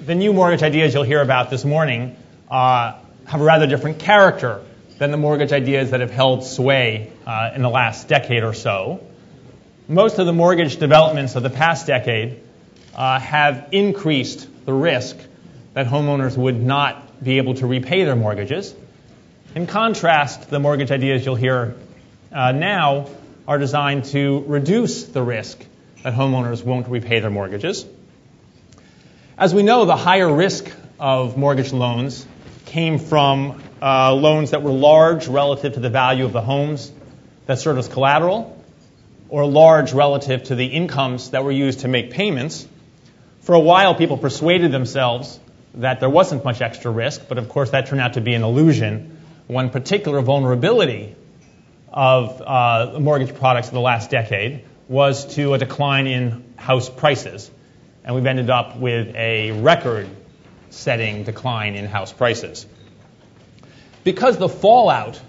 the new mortgage ideas you'll hear about this morning have a rather different character than the mortgage ideas that have held sway in the last decade or so. Most of the mortgage developments of the past decade have increased the risk that homeowners would not be able to repay their mortgages. In contrast, the mortgage ideas you'll hear now are designed to reduce the risk that homeowners won't repay their mortgages. As we know, the higher risk of mortgage loans came from loans that were large relative to the value of the homes that served as collateral, or large relative to the incomes that were used to make payments. For a while, people persuaded themselves that there wasn't much extra risk, but of course that turned out to be an illusion. One particular vulnerability of mortgage products of the last decade was to a decline in house prices. And we've ended up with a record-setting decline in house prices. Because the fallout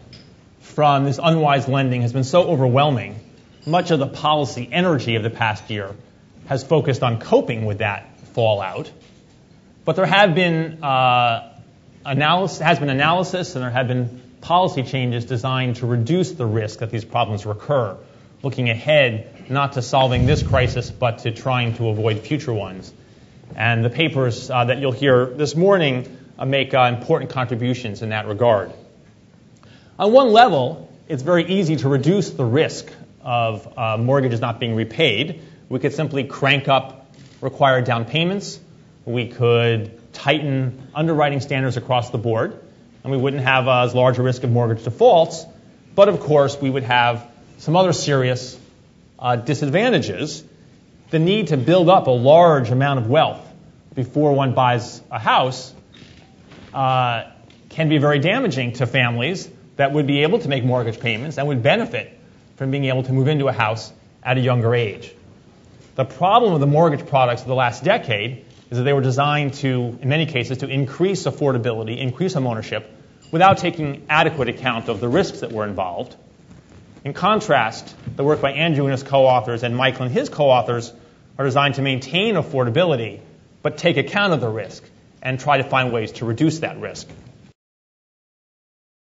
from this unwise lending has been so overwhelming, much of the policy energy of the past year has focused on coping with that fallout. But there have been analysis and there have been policy changes designed to reduce the risk that these problems recur, looking ahead not to solving this crisis but to trying to avoid future ones. And the papers that you'll hear this morning make important contributions in that regard. On one level, it's very easy to reduce the risk of mortgages not being repaid. We could simply crank up required down payments. We could tighten underwriting standards across the board, and we wouldn't have as large a risk of mortgage defaults. But of course, we would have some other serious disadvantages. The need to build up a large amount of wealth before one buys a house can be very damaging to families that would be able to make mortgage payments and would benefit from being able to move into a house at a younger age. The problem with the mortgage products of the last decade is that they were designed to, in many cases, to increase affordability, increase homeownership, without taking adequate account of the risks that were involved. In contrast, the work by Andrew and his co-authors and Michael and his co-authors are designed to maintain affordability, but take account of the risk and try to find ways to reduce that risk.